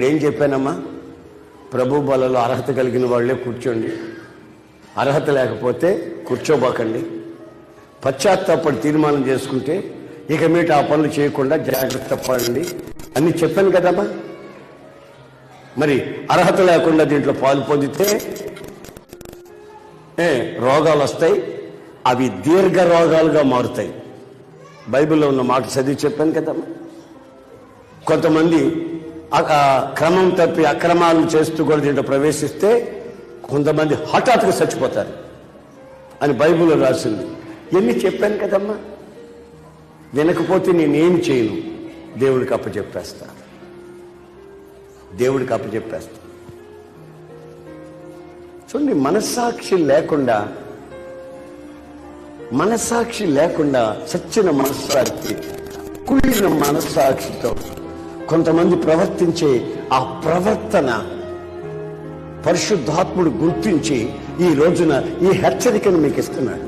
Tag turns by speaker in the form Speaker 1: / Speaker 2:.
Speaker 1: ఏం చెప్పానమ్మా? ప్రభు బలలో అర్హత కలిగిన వాళ్ళే కూర్చోండి, అర్హత లేకపోతే కూర్చోబాకండి. పశ్చాత్తాపడి తీర్మానం చేసుకుంటే ఇక మీట ఆ పనులు చేయకుండా జాగ్రత్త పడండి అని చెప్పాను కదమ్మా. మరి అర్హత లేకుండా దీంట్లో పాలు పొందితే రోగాలు వస్తాయి, అవి దీర్ఘ రోగాలుగా మారుతాయి. బైబిల్లో ఉన్న మాట చదివి చెప్పాను కదమ్మా. కొంతమంది క్రమం తప్పి అక్రమాలు చేస్తూ కూడా దీంట్లో ప్రవేశిస్తే కొంతమంది హఠాత్తుగా చచ్చిపోతారు అని బైబిల్లో రాసింది. ఎన్ని చెప్పాను కదమ్మా. వినకపోతే నేనేమి చేయను, దేవుడికి అప్పచెప్పేస్తా, దేవుడికి అప్పచెప్పేస్తా. చూడండి, మనస్సాక్షి లేకుండా చచ్చిన మనస్సాక్షి, కుళ్ళిన మనస్సాక్షితో కొంతమంది ప్రవర్తించే ఆ ప్రవర్తన పరిశుద్ధాత్ముడు గుర్తించి ఈ రోజున ఈ హెచ్చరికను మీకు ఇస్తున్నాడు.